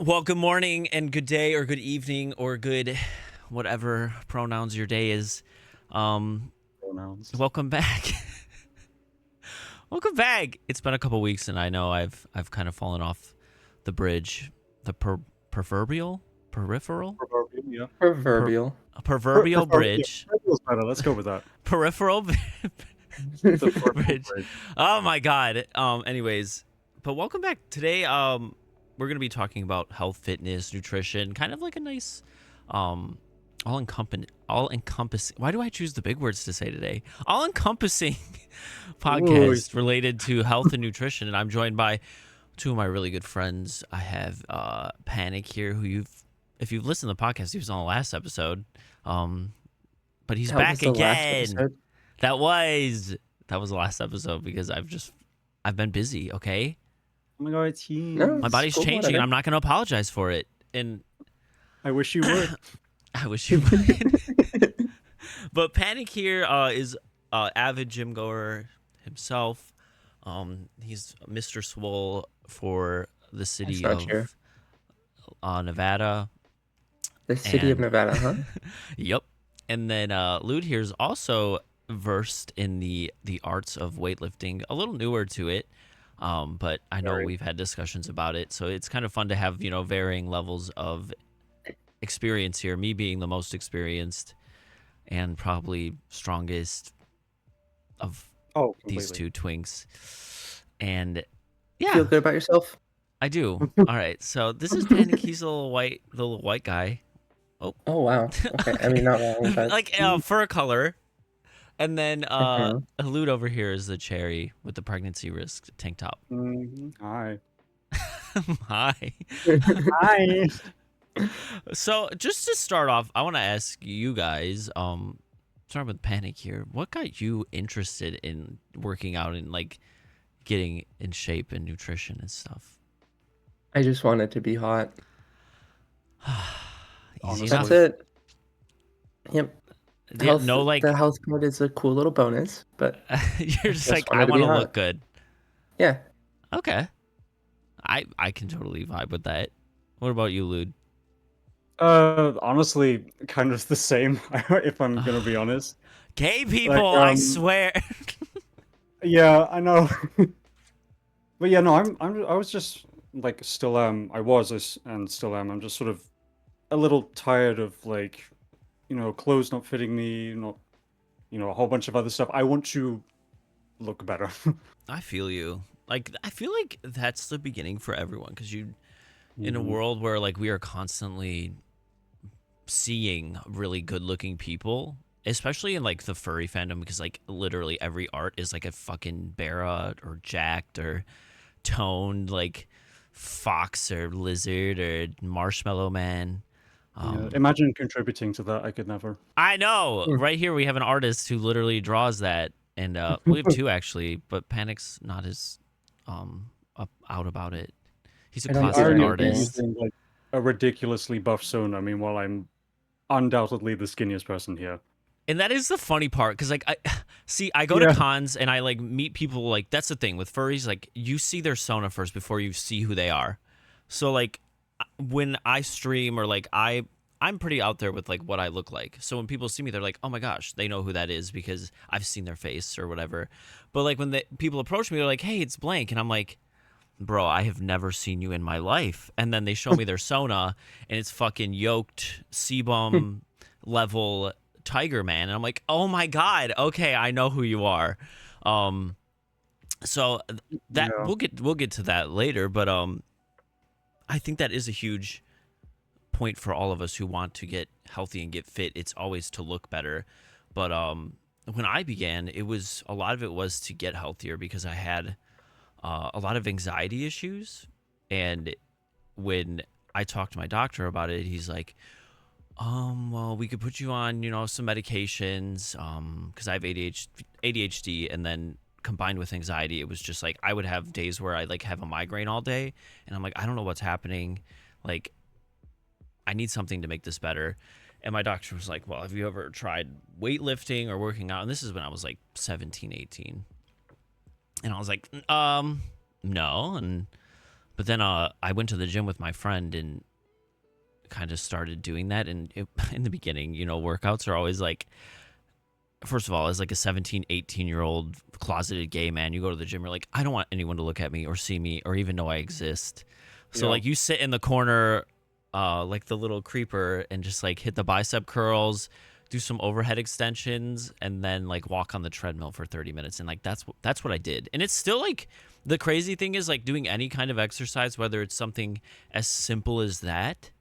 Well, good morning and good day or good evening or good whatever pronouns your day is. Um, Pronouns. welcome back. Welcome back. It's been a couple weeks and I know I've kind of fallen off the bridge, the proverbial, peripheral, Proverbial, yeah. Proverbial. proverbial Yeah, bridge, proverbial's better. Let's go with that. peripheral The proverbial bridge. bridge. Oh my God. Anyways, but welcome back today. We're gonna be talking about health, fitness, nutrition, kind of like a nice, um, all encompassing. Why do I choose the big words to say today? All encompassing Ooh, podcast related to health and nutrition, and I'm joined by two of my really good friends. I have Panic here, who if you've listened to the podcast, he was on the last episode, um, but he's That was back the last again. episode. That was the last episode because I've been busy. Okay, oh my god, teens. No. my body's Cool, changing, and whatever. I'm not going to apologize for it. And I wish you would. I wish you would. But Panic here is avid gym goer himself. He's Mr. Swole for the city not true. of Nevada. The city of And- Nevada, huh? Yep. And then Lude here is also versed in the arts of weightlifting, a little newer to it. But I know Very. we've had discussions about it, so it's kind of fun to have, varying levels of experience here. Me being the most experienced and probably strongest of Oh, these completely. two twinks. And Feel yeah, good about yourself? I do. All right. So this is Panic. He's a little white guy. Oh wow. Okay. I mean, not wrong, but Like fur color. And then Mhm. Lude over here is the cherry with the pregnancy risk tank top. Hi. Hi. Hi. So just to start off, I want to ask you guys, starting with Panic here, what got you interested in working out and like getting in shape and nutrition and stuff? I just wanted to be hot. Easy Honestly. enough. That's it. Yep. Yeah, no, like the health part is a cool little bonus, but you're just just like I wanted to want be to hot. look good. yeah. Okay, I can totally vibe with that. What about you, Lude? Honestly, kind of the same, if I'm gonna be honest. Gay people, I swear. Yeah, I know. But yeah, no, I was just like still am. I was and still am. I'm just sort of a little tired of like, clothes not fitting me, not, a whole bunch of other stuff. I want to look better. I feel you. Like I feel like that's the beginning for everyone because in a Mhm. world where like we are constantly seeing really good looking people, especially in like the furry fandom, because like literally every art is like a fucking Bera or jacked or toned like fox or lizard or marshmallow man. Yeah, imagine contributing to that. I could never. I know. Hmm. Right here we have an artist who literally draws that, and we have two actually, but Panic's not as out about it. He's a I don't The do cosmic irony of me anything. artist. using like a ridiculously buff Sona, meanwhile I'm undoubtedly the skinniest person here. And that is the funny part because like I go to Yeah. cons and I like meet people. Like that's the thing with furries, like you see their Sona first before you see who they are. So like when I stream or like I'm pretty out there with like what I look like. So when people see me, they're like, oh my gosh, they know who that is because I've seen their face or whatever. But like when people approach me, they're like, hey, it's blank, and I'm like, bro, I have never seen you in my life. And then they show me their Sona, and it's fucking yoked sebum level Tiger Man, and I'm like, oh my god, okay, I know who you are. Um, so that Yeah. we'll get to that later, but I think that is a huge point for all of us who want to get healthy and get fit. It's always to look better, but when I began, a lot of it was to get healthier because I had a lot of anxiety issues, and when I talked to my doctor about it, he's like, well, we could put you on, some medications, because I have ADHD, and then combined with anxiety, it was just like I would have days where I like have a migraine all day, and I'm like, I don't know what's happening, like I need something to make this better. And my doctor was like, well, have you ever tried weightlifting or working out? And this is when I was like 17, 18. And I was like, no. And But then I went to the gym with my friend and kind of started doing that. And in the beginning, workouts are always like, first of all, as like a 17, 18-year-old closeted gay man, you go to the gym, you're like, I don't want anyone to look at me or see me or even know I exist. So Yeah. like you sit in the corner like the little creeper and just like hit the bicep curls, do some overhead extensions, and then like walk on the treadmill for 30 minutes. And like that's what I did. And it's still like, the crazy thing is like doing any kind of exercise, whether it's something as simple as that,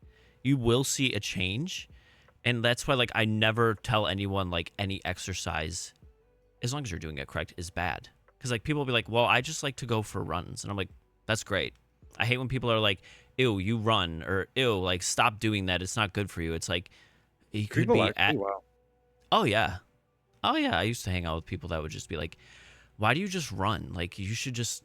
you will see a change. And that's why like I never tell anyone like any exercise, as long as you're doing it correct, is bad. Because like people will be like, well, I just like to go for runs. And I'm like, that's great. I hate when people are like, ew, you run, or ew, like stop doing that. It's not good for you. It's like, you could People be actually, at, wow. oh yeah. Oh yeah. I used to hang out with people that would just be like, why do you just run? Like you should just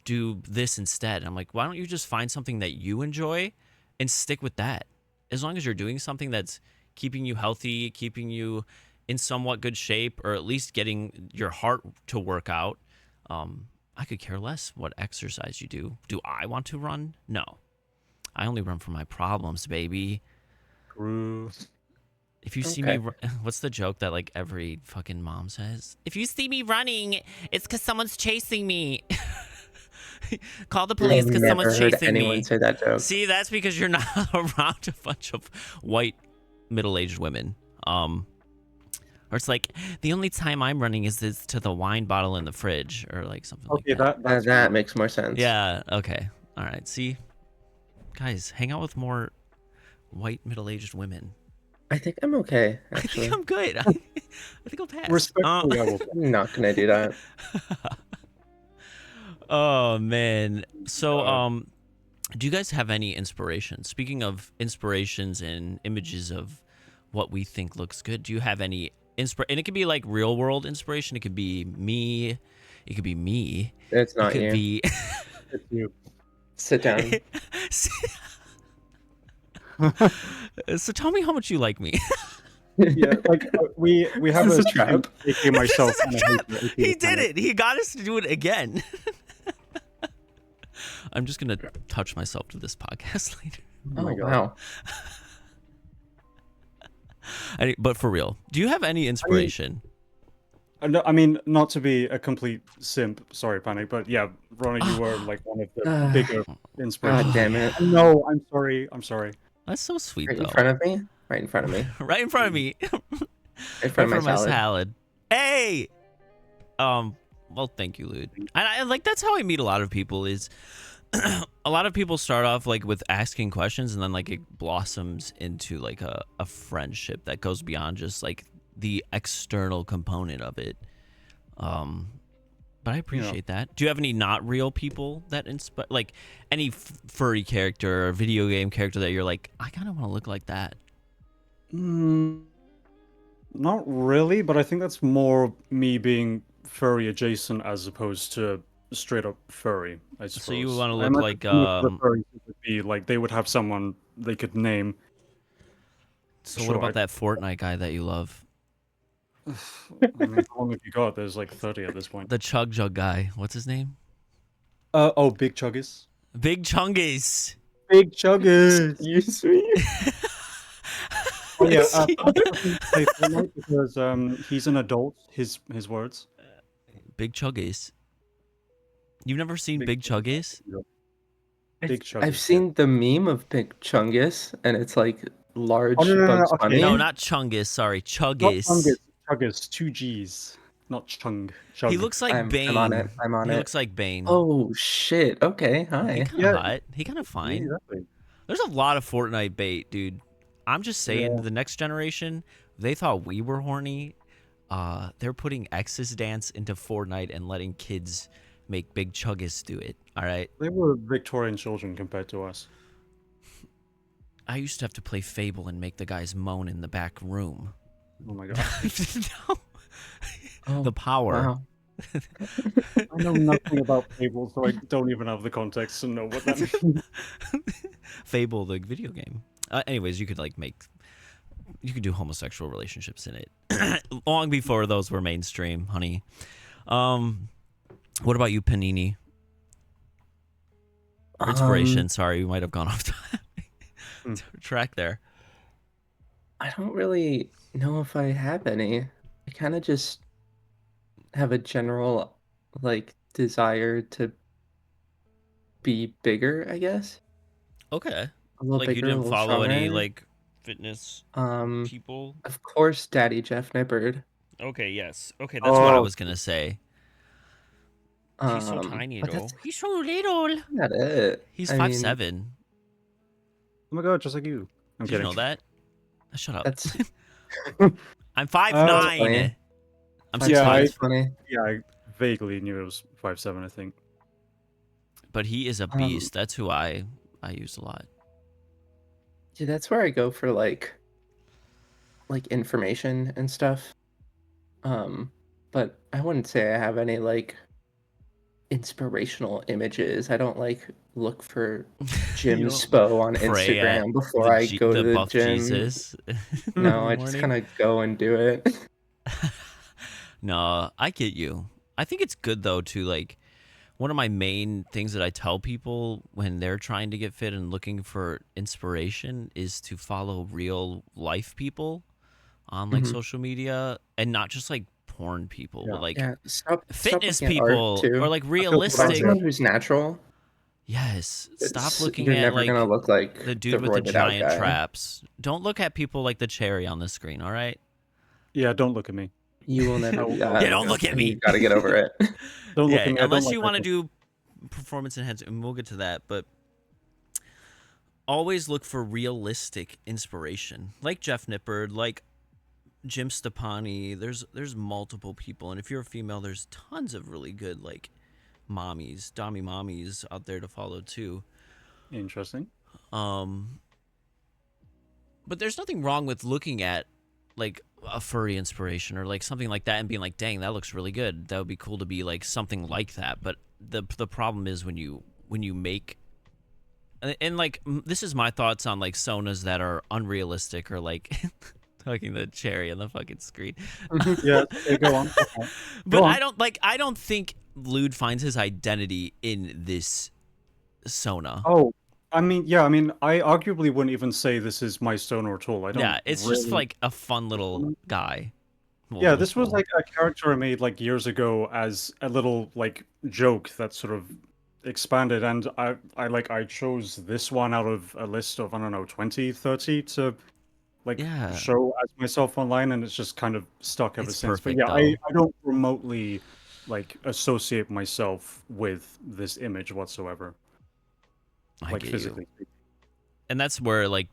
do this instead. I'm like, why don't you just find something that you enjoy and stick with that? As long as you're doing something that's keeping you healthy, keeping you in somewhat good shape, or at least getting your heart to work out, I could care less what exercise you do. Do I want to run? No. I only run from my problems, baby. True. If you see me, what's the joke that like every fucking mom says? If you see me running, it's because someone's chasing me. Call the police I've because never someone's heard chasing anyone me. say that joke. See, that's because you're not around a bunch of white middle-aged women. Or it's like the only time I'm running is to the wine bottle in the fridge, or like something Okay, like that. That makes more sense. Yeah. Okay. All right. See, guys, hang out with more white middle-aged women. I think I'm okay, I actually. think I'm good. I think I'll pass. Respectfully, I will. I'm not gonna do that. Oh man. So do you guys have any inspiration? Speaking of inspirations and images of what we think looks good, do you have any and it could be like real world inspiration, it could be me, it could be me. It's It not could you. be It's you. Sit down. So tell me how much you like me. Yeah, like we have This a is a trap. AK myself. This is and a a trap. hater, AK He Panic. did it. He got us to do it again. I'm just gonna touch myself to this podcast later. Oh my Oh God. wow. But for real, do you have any inspiration? No, I mean, not to be a complete simp, sorry, Panic, but yeah, Ronnie, you were like one of the bigger inspirations. God damn it. No, I'm sorry. That's so sweet, Right in though. front of me? Right in front of me. Right in front of me. Right in Right front from of my salad. salad. Hey. Well, thank you, Lude. And I like that's how I meet a lot of people. Is a lot of people start off like with asking questions, and then like it blossoms into like a friendship that goes beyond just like the external component of it. But I appreciate that. Do you have any not real people that inspire, like any furry character or video game character that you're like, I kind of want to look like that? Not really, but I think that's more me being furry adjacent as opposed to straight up furry, I suppose. So you want to I look imagine like most of the furries would be like they would have someone they could name. So Sure, what about that Fortnite guy that you love? I mean, how long have you got? There's like 30 at this point. The Chug Jug guy. What's his name? Oh, Big Chuggies. Big Chungus. Big Chuggies. Excuse me. Oh yeah, I definitely play Fortnite because he's an adult. His words. Big Chuggies. You've never seen Big Chuggies? Big Chuggies. I've seen the meme of Big Chungus, and it's like large Oh, no, Bugs okay. Bunny. No, not Chungus. Sorry, Not Chuggies. Chungus. Chuggus. 2 G's. Not Chung. Chug. He looks like Bane. I'm on it. I'm on He it. looks like Bane. Oh shit. Okay. He Hi. kind of Yeah. hot. He kind of Yeah, fine. exactly. There's a lot of Fortnite bait, dude. I'm just saying, Yeah. the next generation, they thought we were horny. They're putting Ex's dance into Fortnite and letting kids make Big Chuggus do it. All right. They were Victorian children compared to us. I used to have to play Fable and make the guys moan in the back room. Oh my god. No. Oh, The power. wow. I know nothing about Fable, so I don't even have the context to know what that means. Fable, the video game. Anyways, you could do homosexual relationships in it long before those were mainstream, honey. What about you, Panini? Or Um, inspiration. Sorry, we might have gone off Hmm. track there. I don't really know if I have any. I kind of just have a general like desire to be bigger, I guess. Okay. A little Like you bigger, a didn't little follow any stronger. like fitness Um, people? of course, Daddy Jeff Nippard. Okay, yes. Okay, that's what I Oh, was gonna say. He's so tiny But that's though. He's so little. not it. He's I five mean, seven. oh my god, just like you. I'm Did you kidding. know that? Shut up. that's I'm five Uh, that's funny. nine. I'm That's six yeah, that's five. funny. yeah, I vaguely knew it was 5'7", I think. But he is a Um, beast. That's who I use a lot. yeah, that's where I go for like information and stuff. Um, but I wouldn't say I have any like inspirational images. I don't like look for You gym don't spo on pray at Instagram before I go to the the buff gym. Jesus in No, the I just morning. kind of go and do it. No, I get you. I think it's good though to like one of my main things that I tell people when they're trying to get fit and looking for inspiration is to follow real life people on like Mhm. social media and not just like porn people, but Yeah, like Yeah, stop fitness looking at art people or too. like I feel the same, Find realistic. someone dude. who's natural. Yes, stop looking You're at never gonna like look the like the dude with the roided out giant guy. traps. Don't look at people like the cherry on the screen, all right? Yeah, don't look at me. You will never do I Yeah, that, won't don't go. look at and me. you've got to get over it. Don't look Yeah, at me. I don't unless like you eye want to contact. do performance enhancement, and we'll get to that. But always look for realistic inspiration, like Jeff Nippard, like Jim Stepani. There's multiple people, and if you're a female, there's tons of really good like mommies, dommy mommies out there to follow too. Interesting. Um, but there's nothing wrong with looking at like a furry inspiration or like something like that and being like, dang, that looks really good. That would be cool to be like something like that. But the problem is when you make and like this is my thoughts on like sonas that are unrealistic or like talking the cherry on the fucking screen. Yeah, okay, go on. Okay. Go But on. I don't think Lude finds his identity in this sona. Oh, I mean, yeah, I mean, I arguably wouldn't even say this is my stoner at all. I don't Yeah, it's just really. like a fun little guy. Well, Yeah, this was little. like a character I made like years ago as a little like joke that sort of expanded, and I chose this one out of a list of, I don't know, 20, 30 to like Yeah, show as myself online, and it's just kind of stuck ever it's since. But perfect yeah, though. I don't remotely like associate myself with this image whatsoever, I like get you. physically speaking. And that's where like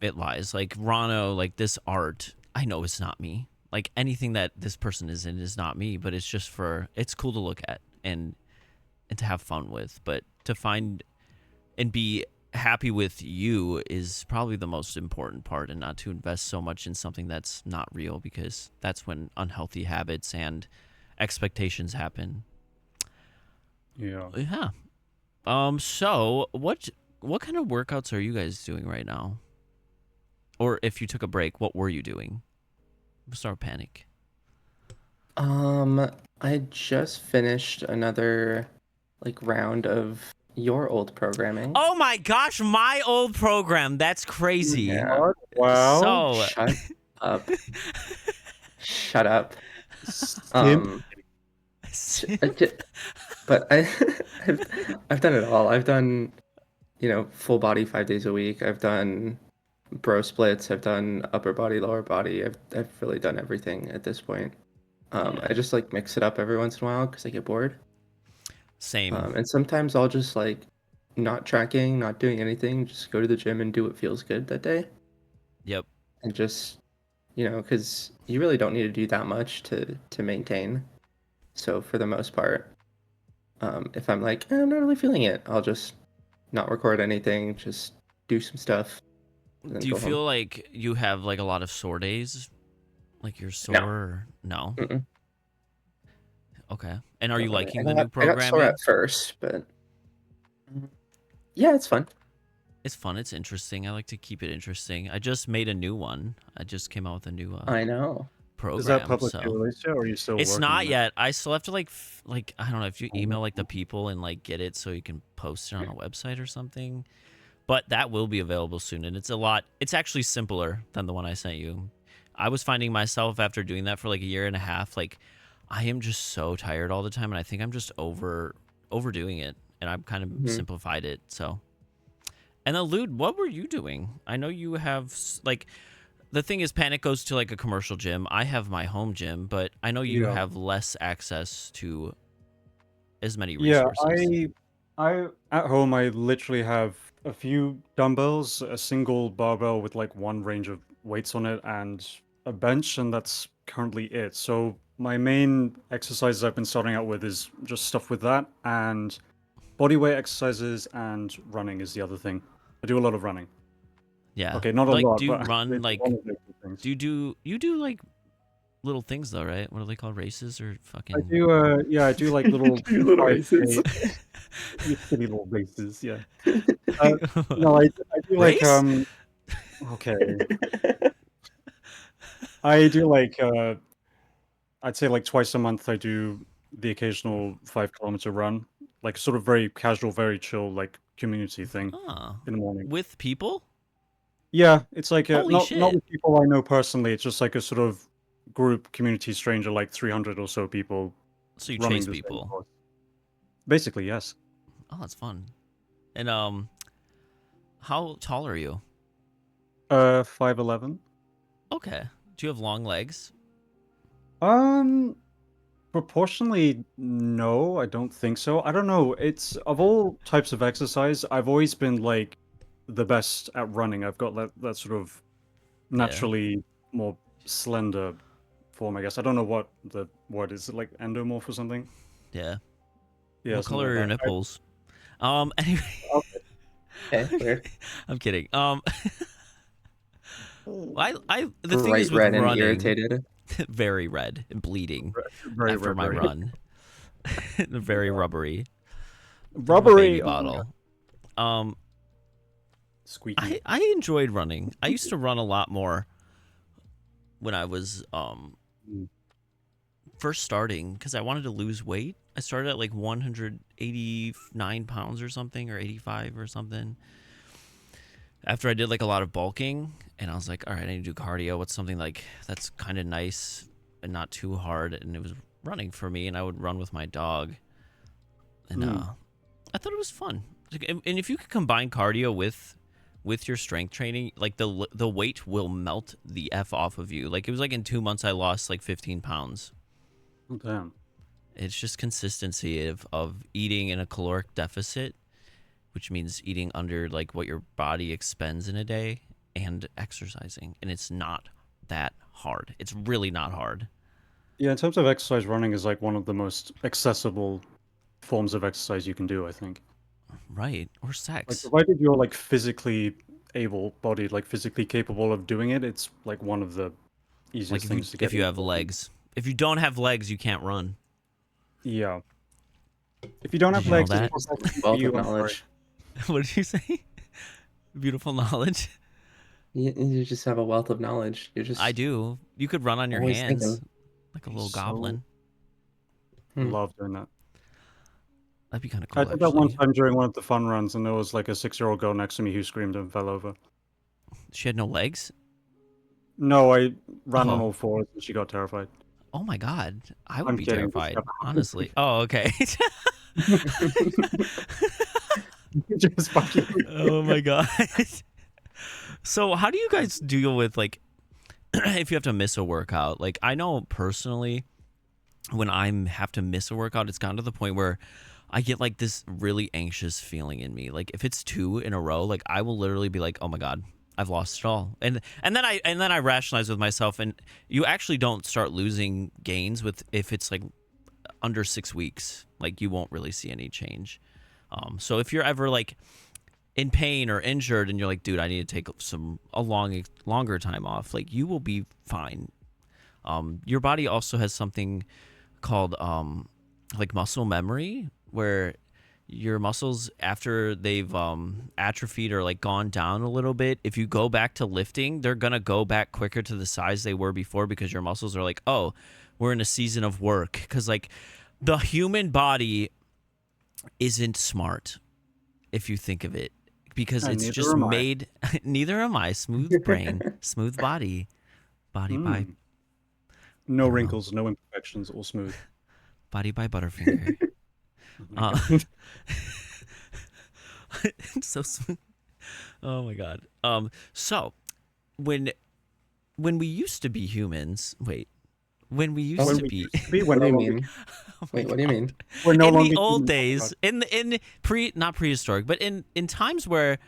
it lies. Like Rano, like this art, I know it's not me. Like anything that this person is in is not me, but it's just for it's cool to look at and to have fun with. But to find and be happy with you is probably the most important part, and not to invest so much in something that's not real, because that's when unhealthy habits and expectations happen. Yeah. Yeah. So what kind of workouts are you guys doing right now? Or if you took a break, what were you doing? We'll start with Panic. I just finished another like round of your old programming. Oh my gosh, my old program. That's crazy. Yeah. What? Wow. So Shut up. Shut up. Simp. Um, but I've done it all. I've done, full body 5 days a week. I've done bro splits. I've done upper body, lower body. I've really done everything at this point. Yeah. I just like mix it up every once in a while because I get bored. Same. And sometimes I'll just like not tracking, not doing anything, just go to the gym and do what feels good that day. Yep. And just, because you really don't need to do that much to maintain. So for the most part, if I'm like, I'm not really feeling it, I'll just not record anything, just do some stuff, and then Do you go home. feel like you have like a lot of sore days? Like you're sore? No. Or... No. Mm-mm. Okay. And are you Not really. liking the new I got sore programming? at first, but yeah, it's fun. It's fun. It's interesting. I like to keep it interesting. I just made a new one. I just came out with a new I know. Is that program. publicly So released yet, or are you still it's working not on it? yet. I still have to like I don't know if you Oh, email like the people and like get it so you can post it on a website or something. But that will be available soon, and it's actually simpler than the one I sent you. I was finding myself after doing that for like a year and a half, like I am just so tired all the time, and I think I'm just overdoing it, and I've kind of Mhm. simplified it. So, and then Lude, what were you doing? I know you have like the thing is, Panic goes to like a commercial gym. I have my home gym, but I know you yeah. have less access to as many Yeah, resources. I at home I literally have a few dumbbells, a single barbell with like one range of weights on it, and a bench, and that's currently it. So my main exercises I've been starting out with is just stuff with that, and body weight exercises and running is the other thing. I do a lot of running. Yeah, Okay, not a like lot, do you but run it's one like of the big things. you do like little things though, right? What are they called? Races or I fucking do, yeah, I do like You little do little races. 5K, silly little races, yeah. No, I do like, race? okay. I do like, I'd say like twice a month I do the occasional 5 kilometer run, like sort of very casual, very chill, like community thing Oh, in the morning. with people? Yeah, it's like Holy not shit! with people I know personally. It's just like a sort of group community stranger, like 300 or so people So you running chase the same people? course. Basically, yes. Oh, that's fun. And how tall are you? 5'11". Okay. Do you have long legs? Um, Proportionally, no, I don't think so. I don't know. It's of all types of exercise, I've always been like the best at running. I've got that sort of Yeah. naturally more slender form, I guess. I don't know what the word is. It like endomorph or something? Yeah. Yeah, What something color like are your that. nipples? Anyway, Okay, weird. I'm kidding. The thing is Bright with red and running, irritated. very red and bleeding Very after my rubbery. run. Very rubbery, like a baby Rubbery. Oh my god. bottle. Um, Squeaky. I enjoyed running. I used to run a lot more when I was Mm. first starting because I wanted to lose weight. I started at like 189 pounds or something, or 85 or something. After I did like a lot of bulking, and I was like, all right, I need to do cardio. What's something like that's kind of nice and not too hard? And it was running for me, and I would run with my dog, and Mm. I thought it was fun. Like, and if you could combine cardio with your strength training, like the weight will melt the f off of you. Like it was like in 2 months I lost like 15 pounds. Oh, damn. It's just consistency of eating in a caloric deficit, which means eating under like what your body expends in a day, and exercising. And it's not that hard. It's really not hard. Yeah, in terms of exercise, running is like one of the most accessible forms of exercise you can do, I think. Right. Or Like, sex. provided you're like physically able-bodied, like physically capable of doing it, it's like one of the Like easiest if you things to get if you into. have legs. If you don't have legs, you can't run. Yeah. If you don't Did have you know legs, it's that? more likely for Wealth of you, I'm sorry. knowledge. What did you say? Beautiful knowledge. You just have a wealth of knowledge. You're I just do. You could run on your always hands thinking. like a I little so goblin. Hmm. love doing that. That'd be kind of I cool, did that one actually. time during one of the fun runs, and there was like a 6-year-old girl next to me who screamed and fell over. She had no legs. No, I ran on Oh, all fours, and she got terrified. oh my God. I would I'm be kidding. This terrified, never happened. honestly. Oh, okay. Just fucking. Oh my God. So, how do you guys deal with like if you have to miss a workout? Like, I know personally, when I have to miss a workout, it's gotten to the point where I get like this really anxious feeling in me. Like, if it's two in a row, like I will literally be like, "Oh my God, I've lost it all," and then I rationalize with myself, and you actually don't start losing gains with if it's like under 6 weeks. Like, you won't really see any change. So if you're ever like in pain or injured and you're like, dude, I need to take a longer time off, like you will be fine. Your body also has something called like muscle memory, where your muscles after they've atrophied or like gone down a little bit, if you go back to lifting, they're gonna go back quicker to the size they were before because your muscles are like, oh, we're in a season of work. Because like the human body isn't smart if you think of it, because And it's neither just am I. made. Neither am I. Smooth brain, smooth body, body by No I don't know. wrinkles, no imperfections, all smooth. body by Butterfinger. Oh my God. It's so smooth. Oh my god. So when we used to be humans, when we used When to we be used to be, What we're do no you longer, mean? oh my Wait, what do you God. mean? we're no In longer the old human. days, in not prehistoric, but in times where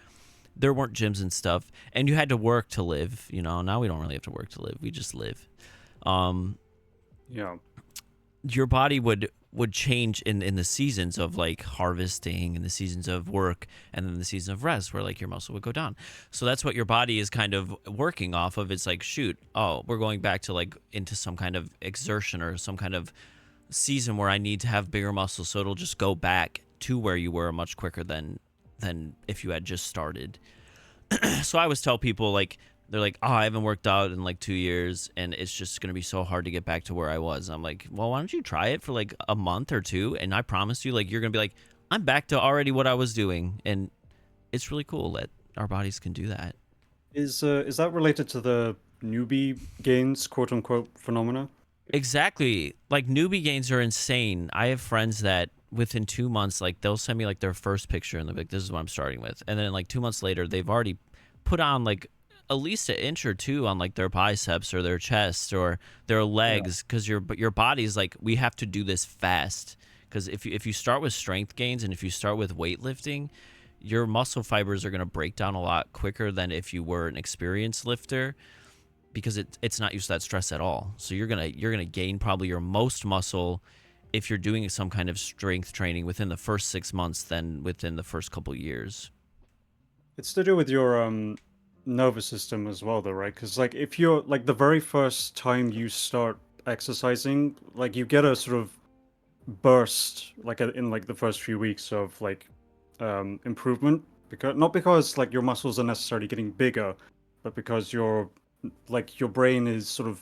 there weren't gyms and stuff, and you had to work to live. Now we don't really have to work to live; we just live. Yeah. Your body would change in the seasons of like harvesting and the seasons of work and then the season of rest, where like your muscle would go down. So that's what your body is kind of working off of. It's like, shoot, oh, we're going back to like into some kind of exertion or some kind of season where I need to have bigger muscles, so it'll just go back to where you were much quicker than if you had just started. So I always tell people, like, they're like, oh, I haven't worked out in like 2 years and it's just going to be so hard to get back to where I was. I'm like, well, why don't you try it for like a month or two? And I promise you, like, you're going to be like, I'm back to already what I was doing. And it's really cool that our bodies can do that. Is that related to the newbie gains, quote unquote, phenomena? Exactly. Like, newbie gains are insane. I have friends that within 2 months, like, they'll send me like their first picture and they're like, this is what I'm starting with. And then like 2 months later, they've already put on like at least an inch or two on like their biceps or their chest or their legs, because your body's like, we have to do this fast. Because if you start with strength gains and if you start with weightlifting, your muscle fibers are going to break down a lot quicker than if you were an experienced lifter, because it's not used to that stress at all. So you're gonna gain probably your most muscle if you're doing some kind of strength training within the first 6 months than within the first couple years. It's to do with your nervous system as well, though, right? Because like if you're like the very first time you start exercising, like you get a sort of burst, like in like the first few weeks of like improvement, because not because like your muscles are necessarily getting bigger, but because your brain is sort of,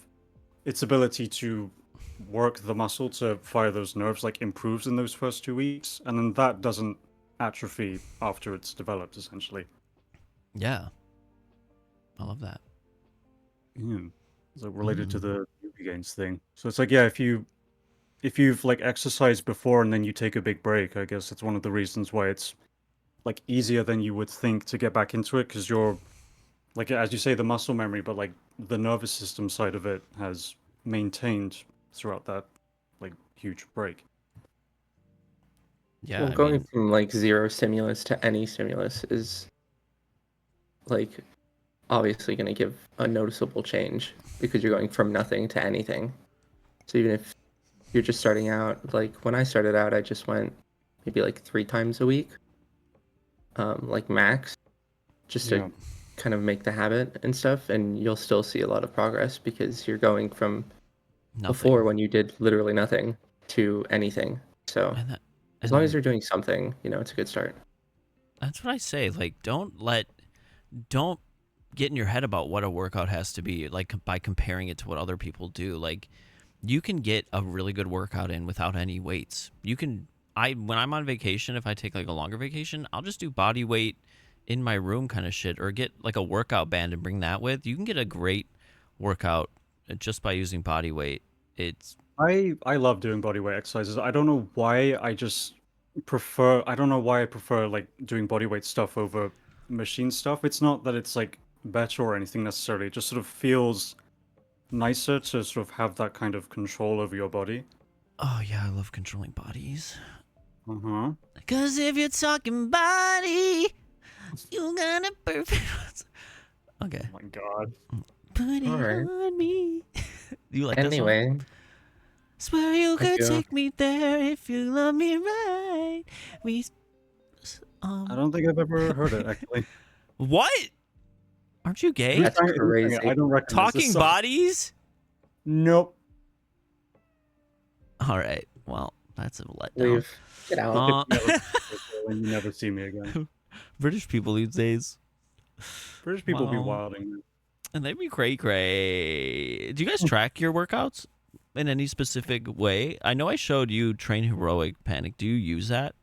its ability to work the muscle to fire those nerves like improves in those first 2 weeks, and then that doesn't atrophy after it's developed, essentially. Yeah, I love that. Yeah. So related to the newbie gains thing. So it's like, yeah, if you've like exercised before and then you take a big break, I guess it's one of the reasons why it's like easier than you would think to get back into it, because you're like, as you say, the muscle memory, but like the nervous system side of it has maintained throughout that like huge break. Yeah, Well, I going mean, from like zero stimulus to any stimulus is like obviously going to give a noticeable change because you're going from nothing to anything. So even if you're just starting out, like when I started out, I just went maybe like 3 times a week, like max, just to Yeah. kind of make the habit and stuff. And you'll still see a lot of progress because you're going from nothing. before, when you did literally nothing, to anything. So And that, as and long as you're doing something, it's a good start. that's what I say. Like, don't get in your head about what a workout has to be, like by comparing it to what other people do. Like, you can get a really good workout in without any weights. When I'm on vacation, if I take like a longer vacation, I'll just do body weight in my room kind of shit, or get like a workout band and bring that with. You can get a great workout just by using body weight. It's I love doing bodyweight exercises. I don't know why, I don't know why I prefer like doing bodyweight stuff over machine stuff. It's not that it's like better or anything necessarily. It just sort of feels nicer to sort of have that kind of control over your body. oh yeah, I love controlling bodies. Uh-huh. Cause if you're talking body, you got a perfect. Okay, Oh my god. put it Alright. on me. You like that song? Anyway, Swear you could do. take me there if you love me right. I don't think I've ever heard it actually. What? Aren't you gay? Who That's sang it? Who sang it? crazy. I don't recognize this Talking song. bodies? Nope. All right. Well, that's a letdown. leave. Get out. Uh, Never- then you never see me again. British people these days. British people be Wow. wilding. And they'd be cray. Do you guys track your workouts in any specific way? I know I showed you Train Heroic Panic. Do you use that?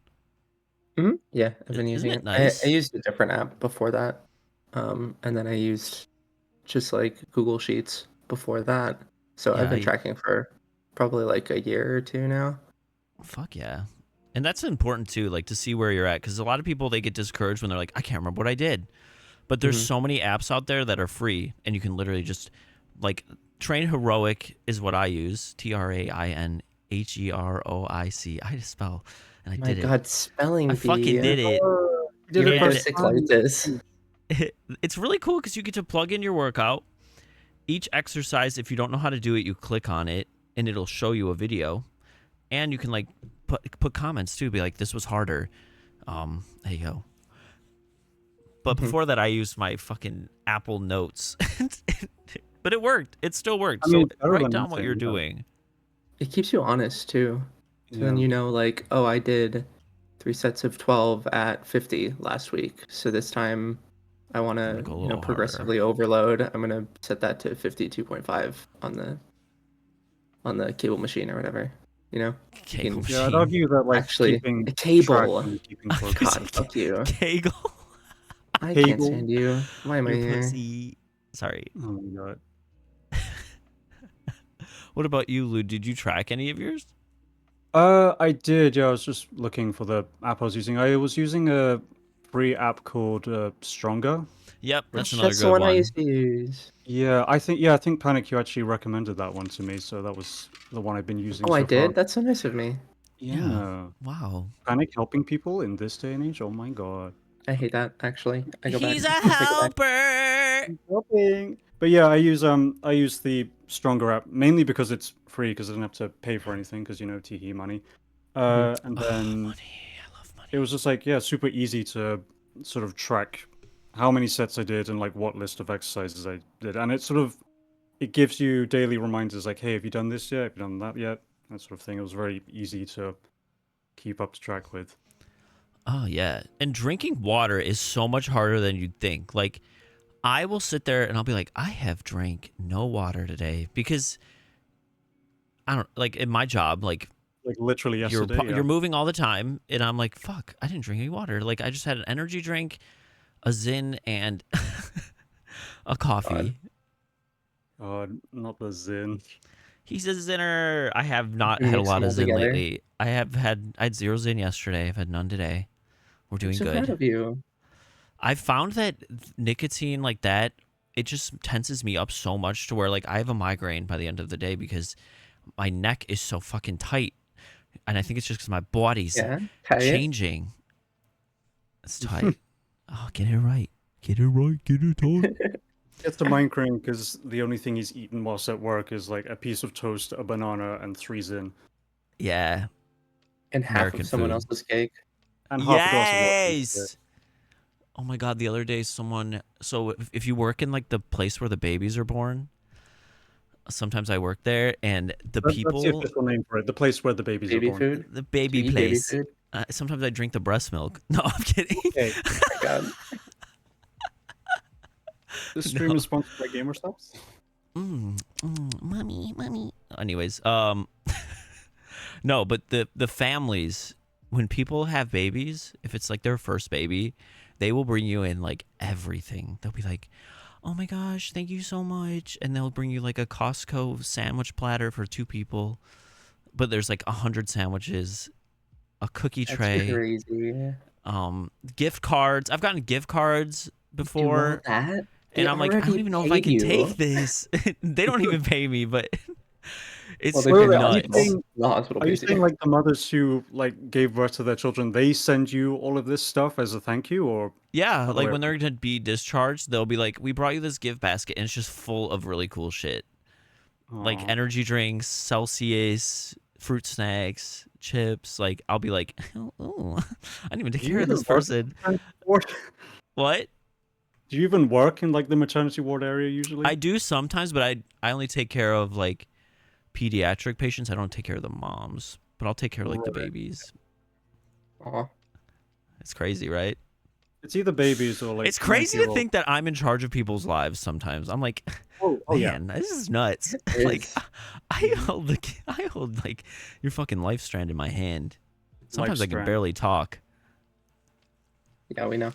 Yeah, I've been Isn't using it it. nice? I used a different app before that. And then I used just like Google Sheets before that. So I've been Yeah, tracking for probably like a year or two now. fuck yeah. And that's important too, like to see where you're at, because a lot of people they get discouraged when they're like, I can't remember what I did. But there's Mhm. so many apps out there that are free, and you can literally just like Train Heroic is what I use. TrainHeroic. I just spell and I My did God, spelling it. I fucking bee. did it. You did You're it first autistic time. like this. It's really cool because you get to plug in your workout. Each exercise, if you don't know how to do it, you click on it and it'll show you a video, and you can like put comments too. Be like, this was harder. There you go. But Mhm. before that, I used my fucking Apple Notes, but it worked. It still worked. I mean, So it's better write than down what nothing, you're yeah. doing. It keeps you honest too. So then Yeah. you know, like, oh, I did 3 sets of 12 at 50 last week. So this time I want gonna to, go a you know, little progressively overload. I'm going to set that to 52.5 on the cable machine or whatever, you know? Cable Yeah, I'd machine. argue that like Actually, keeping a cable. track and keeping I progress. God, fuck you. Kegel. I can't Cable. stand you. Why am I Your here? pussy. Sorry. Oh my god. What about you, Lou? Did you track any of yours? I did. Yeah, I was just looking for the app I was using. I was using a free app called Stronger. Yep, that's Which- another That's the good one I one. used to use. Yeah, I think Panic you actually recommended that one to me, so that was the one I've been using Oh, so I far. did? That's so nice of me. Yeah. Wow. Panic helping people in this day and age. Oh my god. I hate that, actually. I go back. He's a I take it back. helper. Helping. But yeah, I use the Stronger app mainly because it's free because I don't have to pay for anything because teehee money. And Oh, then money. I love money. it was just like super easy to sort of track how many sets I did and like what list of exercises I did, and it gives you daily reminders like, hey, have you done this yet? Have you done that yet? That sort of thing. It was very easy to keep up to track with. Oh yeah, and drinking water is so much harder than you'd think. Like, I will sit there and I'll be like, I have drank no water today because I don't like in my job. Like, Like literally yesterday. you're moving all the time, and I'm like, fuck, I didn't drink any water. Like, I just had an energy drink, a Zin, and a coffee. Not the Zin. He's a Zinner. I have not You had a mix lot them of all Zin together? lately. I had 0 Zin yesterday. I've had none today. We're I'm doing so proud good. of you. I found that nicotine like that, it just tenses me up so much to where like I have a migraine by the end of the day because my neck is so fucking tight, and I think it's just because my body's Yeah? Try it? changing. It's tight. Oh, get it right. Get it right. Get it tight. It's the migraine because the only thing he's eaten whilst at work is like a piece of toast, a banana, and 3 Zin. Yeah. And half American of someone food. else's cake. And half a glass of water. Yes. Oh my god, the other day someone so if you work in like the place where the babies are born, sometimes I work there and the That's the people official name for it. The place where the babies Baby are born. food? the Do baby you eat baby place. food? Sometimes I drink the breast milk. No, I'm kidding. Okay, Oh my god. this stream No. is sponsored by GamerStops. Mommy. Anyways, no, but the families when people have babies, if it's like their first baby, they will bring you in like everything. They'll be like, "Oh my gosh, thank you so much," and they'll bring you like a Costco sandwich platter for 2 people, but there's like 100 sandwiches, a cookie That's tray, crazy. gift cards. I've gotten gift cards Do you before. want that? They And I'm like, I don't already even know if I paid can you. take this. They don't even pay me, but it's Well, they Wait, pay wait, the are you nuts. saying- The hospital Are you pays saying like the mothers who like gave birth to their children, they send you all of this stuff as a thank you, or Yeah, Other like way when they're gonna be discharged, they'll be like, "We brought you this gift basket, and it's just full of really cool shit, like Aw. energy drinks, Celsius, fruit snacks, chips." Like I'll be like, "Oh, I didn't even take Do you care of even this work person." Or- What? Do you even work in like the maternity ward area usually? I do sometimes, but I only take care of like pediatric patients. I don't take care of the moms, but I'll take care of like the Right. babies. Aw. It's crazy, right? It's either babies or like. It's crazy to 90-year-old. think that I'm in charge of people's lives sometimes. I'm like, Oh yeah. man, this is nuts. It Like, is. I hold like your fucking life strand in my hand. Sometimes I can strand. barely talk. Yeah, we know.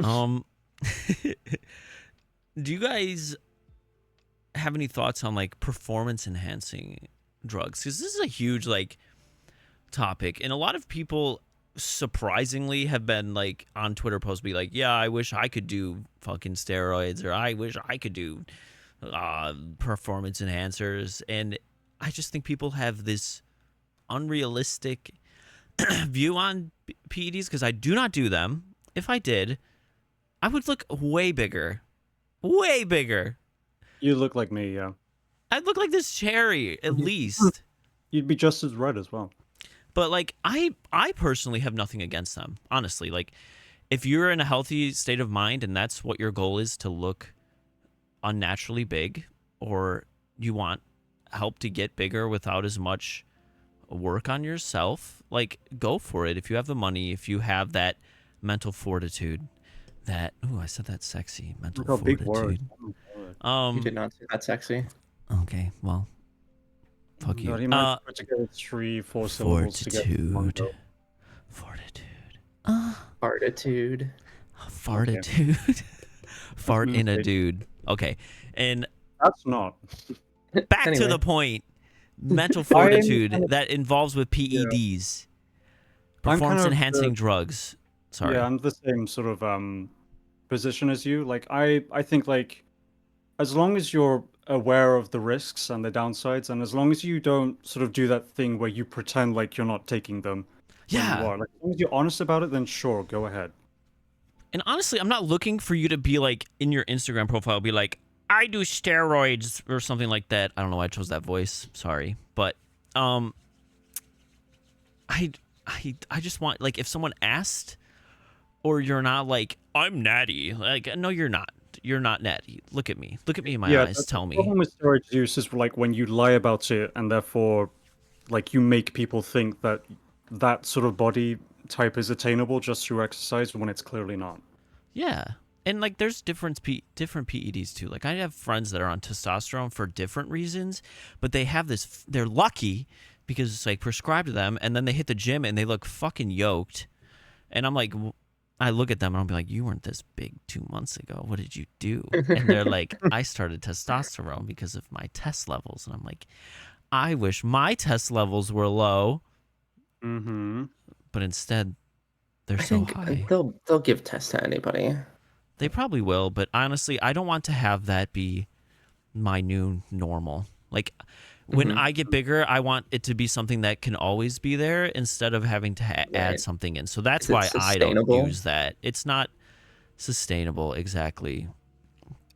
Um, do you guys have any thoughts on like performance enhancing drugs? Because this is a huge like topic, and a lot of people surprisingly have been like on Twitter posts be like, yeah, I wish I could do fucking steroids, or I wish I could do performance enhancers. And I just think people have this unrealistic view on PEDs, because I do not do them. If I did, I would look way bigger. Way bigger. You look like me, yeah. I'd look like this cherry at least. You'd be just as red as well. But like I personally have nothing against them. Honestly, like if you're in a healthy state of mind and that's what your goal is, to look unnaturally big, or you want help to get bigger without as much work on yourself, like go for it. If you have the money, if you have that mental fortitude, that I said that sexy, mental Look how big word. You did not say that sexy. Okay, well, fuck you. God, he might put together 3-4 syllables together. Fortitude. Fortitude. Artitude. Fartitude. Fart in a dude. Okay. And That's not. back to Anyway. the point. Mental fortitude that involves with PEDs. I'm kind Performance of enhancing the- drugs. Sorry. Yeah, I'm the same sort of position as you. Like I think like as long as you're aware of the risks and the downsides, and as long as you don't sort of do that thing where you pretend like you're not taking them when you Yeah. are. Like as long as you're honest about it, then sure, go ahead. And honestly, I'm not looking for you to be like in your Instagram profile, be like, I do steroids or something like that. I don't know why I chose that voice. Sorry. But I just want, like, if someone asked, or you're not like, I'm natty. Like, no, you're not. You're not natty. Look at me. Look at me in my eyes. that's Tell the me. problem with steroid use is like when you lie about it, and therefore, like you make people think that that sort of body type is attainable just through exercise when it's clearly not. Yeah. And like there's different PEDs too. Like I have friends that are on testosterone for different reasons, but they have this, they're lucky because it's like prescribed to them, and then they hit the gym and they look fucking yoked. And I'm like, I look at them and I'll be like, you weren't this big 2 months ago. What did you do? And they're like, I started testosterone because of my test levels. And I'm like, I wish my test levels were low, Mm-hmm. but instead they're I so think high. they'll give tests to anybody. They probably will, but honestly, I don't want to have that be my new normal. Like when Mhm. I get bigger, I want it to be something that can always be there instead of having to add Right. something in. So that's 'Cause why it's I don't sustainable. use that. It's not sustainable, exactly.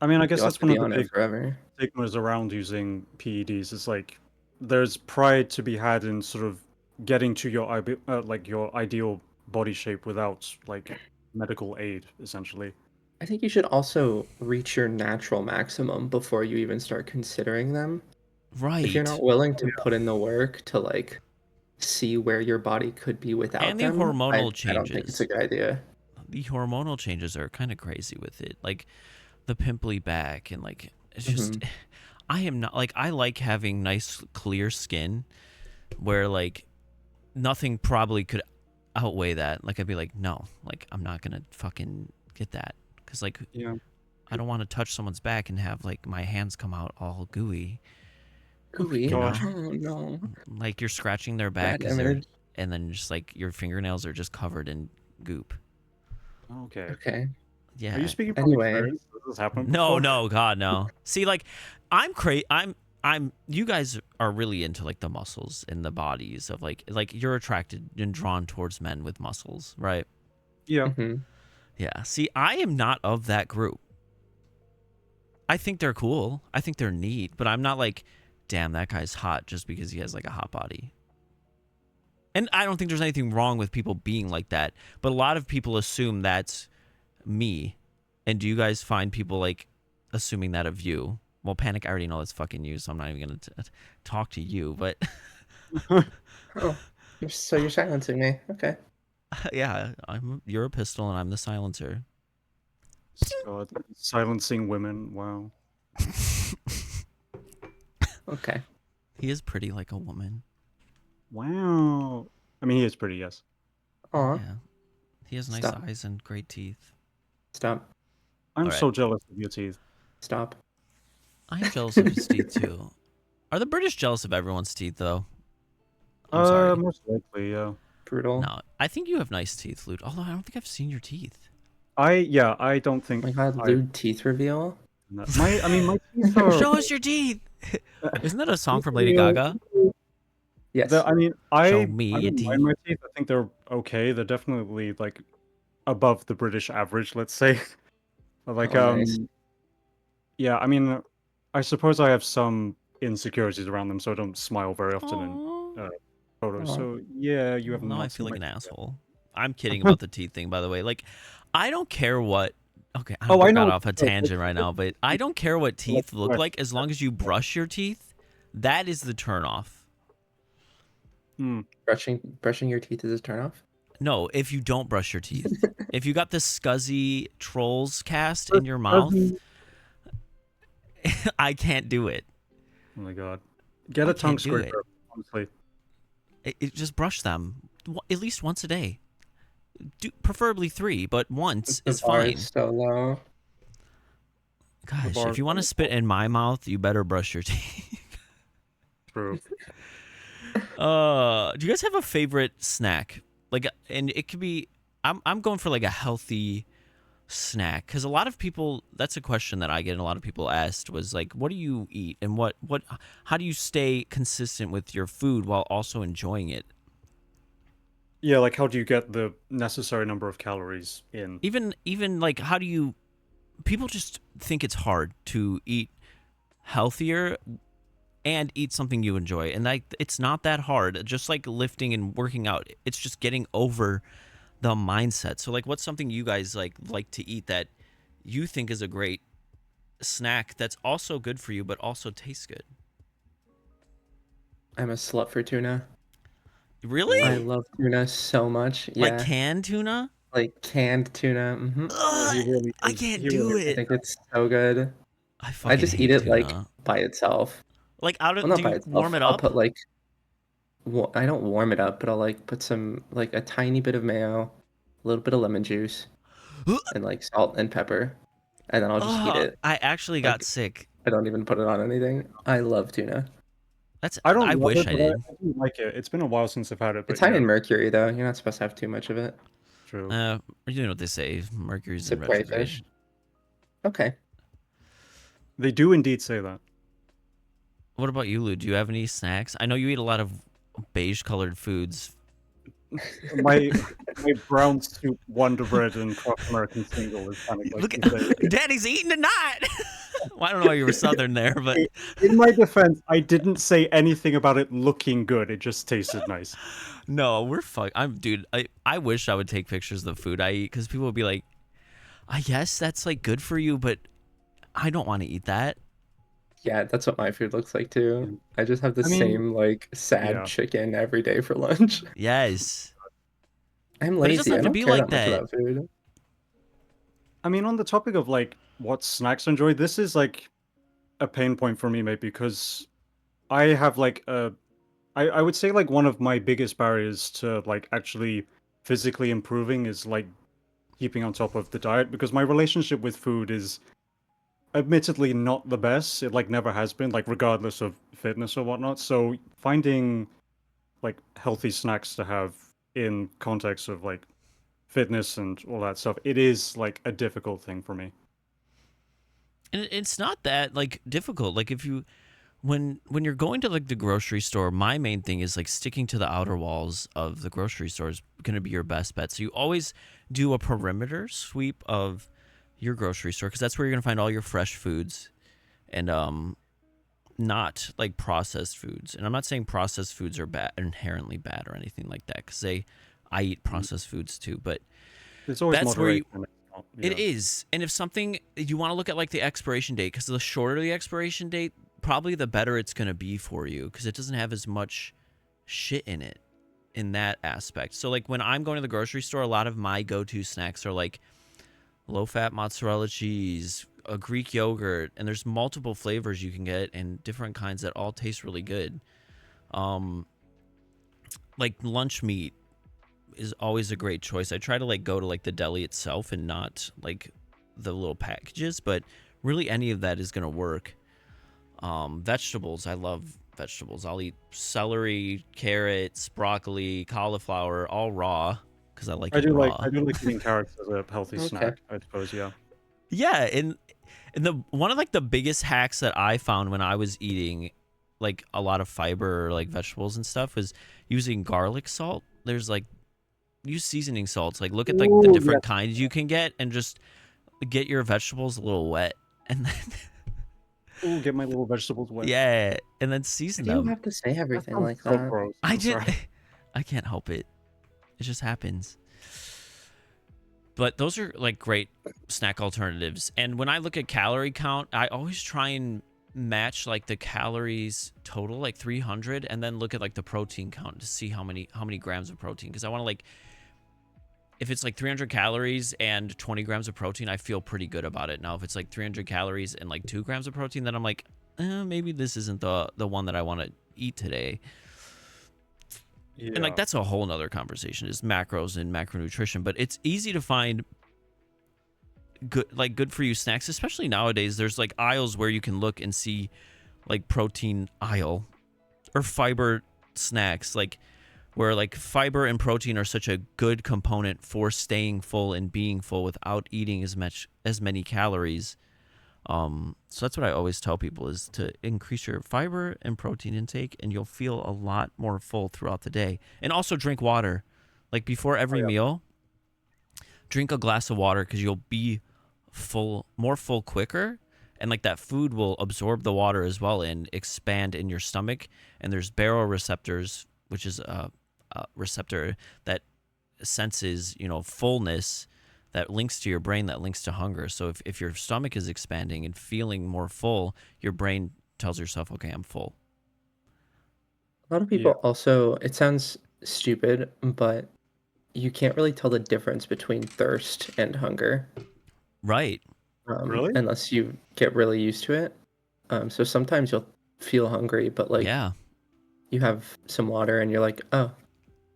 I mean, I guess You'll have that's to one be of the on big it forever. stigmas around using PEDs. Is like there's pride to be had in sort of getting to your like your ideal body shape without like medical aid, essentially. I think you should also reach your natural maximum before you even start considering them. Right. If you're not willing to put in the work to like see where your body could be without And the them, hormonal I don't think it's changes. a good idea. The hormonal changes are kind of crazy with it. Like the pimply back, and like it's just I am not like, I like having nice clear skin where like nothing probably could outweigh that. Like I'd be like, no, like I'm not gonna fucking get that, because like Yeah. I don't want to touch someone's back and have like my hands come out all gooey, Gooey. gosh. Oh no. like you're scratching their back Bad 'cause they're, image. and then just like your fingernails are just covered in goop. Okay. Okay. Yeah. Are you speaking from Anyway. experience? Has this happened No, before? no, God, no. See, like, I'm. You guys are really into like the muscles and the bodies of like you're attracted and drawn towards men with muscles, right? Yeah. Mhm. Yeah. See, I am not of that group. I think they're cool. I think they're neat, but I'm not like, damn, that guy's hot just because he has like a hot body. And I don't think there's anything wrong with people being like that, but a lot of people assume that's me. And do you guys find people like assuming that of you? Well, Panic, I already know it's fucking you, so I'm not even gonna talk to you. But Oh, so you're silencing me. Okay. Yeah, you're a pistol and I'm the silencer. God, silencing women. Wow. Okay. He is pretty like a woman. Wow. I mean, he is pretty, yes. Aw. Yeah. He has nice Stop. eyes and great teeth. Stop. I'm All right. so jealous of your teeth. Stop. I am jealous of his teeth too. Are the British jealous of everyone's teeth though? I'm sorry. Most likely, yeah. Brutal. No, I think you have nice teeth, Lute. Although I don't think I've seen your teeth. I don't Oh think my god, I've lewd teeth reveal. done that. My teeth are. Show us your teeth. Isn't that a song from Lady Yeah. Gaga? Yes. I mean, Show I me your don't teeth. mind my teeth. I think they're okay. They're definitely like above the British average, let's say. Like, Oh, nice. yeah. I mean, I suppose I have some insecurities around them, so I don't smile very often in Aw. photos. Aw. So yeah, you Well, have now I not feel seen like my an teeth asshole. I'm kidding about the teeth thing, by the way. Like, I don't care what. Okay, I Oh, I got know. off a tangent right now, but I don't care what teeth look Right. like as long as you brush your teeth. That is the turnoff. Hmm. Brushing your teeth is a turnoff. No, if you don't brush your teeth. If you got the scuzzy trolls cast in your mouth, I can't do it. Oh my god. Get I a tongue can't do it. scraper, honestly. Just brush them at least once a day. Preferably 3, but once The is bar fine. is so low. Gosh, bar if you want to is spit in my mouth, you better brush your teeth. True. Do you guys have a favorite snack? Like, and it could be. I'm going for like a healthy snack because a lot of people. That's a question that I get, and a lot of people asked was like, "What do you eat, and what? How do you stay consistent with your food while also enjoying it?" Yeah, like how do you get the necessary number of calories in? Even like, how do you? People just think it's hard to eat healthier and eat something you enjoy, and like it's not that hard. Just like lifting and working out, it's just getting over the mindset. So like, what's something you guys like to eat that you think is a great snack that's also good for you but also tastes good? I'm a slut for tuna. Really? I love tuna so much. Like Yeah, canned tuna? like canned tuna. Oh, he Ugh, really I is. can't He do really I is. it. think it's so good. I I fucking just eat hate it like tuna. by itself. Like, out Well, of not do by you itself. warm it I'll up? put like, I don't warm it up, but I'll like put some like a tiny bit of mayo, a little bit of lemon juice, and like salt and pepper, and then I'll just eat it. I actually got Like sick. I don't even put it on anything. I love tuna. I don't I love wish it, I but did. I do like it. It's been a while since I've had it, It's but high yeah, in mercury though. You're not supposed to have too much of it. true. You know what they say, Mercury's It's a in prey retrograde. fish. Okay. They do indeed say that. What about you, Lou? Do you have any snacks? I know you eat a lot of beige colored foods. My my brown soup Wonder Bread and Cross American single is kind of like Look, you say. Daddy's eating tonight. Well, I don't know why you were southern there, but In my defense, I didn't say anything about it looking good. It just tasted nice. no, we're fuck. Dude. I wish I would take pictures of the food I eat because people would be like, I guess that's like good for you, but I don't want to eat that. Yeah, that's what my food looks like too. I just have the I mean, same like sad yeah. chicken every day for lunch. Yes, I'm but it doesn't lazy. I have to don't be care like that much that. about food. I mean, on the topic of like what snacks I enjoy, this is like a pain point for me, mate, because I have like I would say like one of my biggest barriers to like actually physically improving is like keeping on top of the diet because my relationship with food is admittedly not the best. It like never has been, like regardless of fitness or whatnot. So finding like healthy snacks to have in context of like fitness and all that stuff, it is like a difficult thing for me. And it's not that like difficult. Like if you when you're going to like the grocery store, my main thing is like sticking to the outer walls of the grocery store is going to be your best bet. So you always do a perimeter sweep of your grocery store because that's where you're going to find all your fresh foods and not like processed foods. And I'm not saying processed foods are bad inherently bad or anything like that because I eat processed foods too, but It's always that's where moderation. you It's not- it yeah. is. And if something you want to look at like the expiration date because the shorter the expiration date, probably the better it's going to be for you because it doesn't have as much shit in it. in that aspect. So like when I'm going to the grocery store, a lot of my go-to snacks are like low-fat mozzarella cheese, a Greek yogurt, and there's multiple flavors you can get and different kinds that all taste really good. Like lunch meat is always a great choice. I try to like go to like the deli itself and not like the little packages, but really any of that is gonna work. Vegetables, I love vegetables. I'll eat celery, carrots, broccoli, cauliflower, all raw because I like it raw. I do like eating carrots as a healthy Okay. snack, I suppose. Yeah. Yeah, and the one of like the biggest hacks that I found when I was eating like a lot of fiber or like vegetables and stuff was using garlic salt. There's like use seasoning salts. Like look at like the Ooh, different kinds you can get and just get your vegetables a little wet and then Ooh, get my little vegetables wet. yeah, and then season Why do you them. have to say everything Sounds like so that? gross. I I'm did. sorry. I can't help it. It just happens. But those are like great snack alternatives. And when I look at calorie count, I always try and match like the calories total, like 300, and then look at like the protein count to see how many grams of protein. Because I want to like, if it's like 300 calories and 20 grams of protein, I feel pretty good about it. Now, if it's like 300 calories and like 2 grams of protein, then I'm like, maybe this isn't the one that I want to eat today. Yeah. And like that's a whole nother conversation is macros and macronutrition, but it's easy to find good for you snacks, especially nowadays. There's like aisles where you can look and see like protein aisle or fiber snacks, like where like fiber and protein are such a good component for staying full and being full without eating as many calories. So that's what I always tell people is to increase your fiber and protein intake and you'll feel a lot more full throughout the day. And also drink water. Like before every meal, drink a glass of water because you'll be more full quicker. And like that food will absorb the water as well and expand in your stomach. And there's baroreceptors, which is a receptor that senses, fullness, that links to your brain, that links to hunger. So if your stomach is expanding and feeling more full, your brain tells yourself, okay, I'm full. A lot of people also, it sounds stupid, but you can't really tell the difference between thirst and hunger. Right. Really? Unless you get really used to it. So sometimes you'll feel hungry, but like Yeah. you have some water and you're like, oh,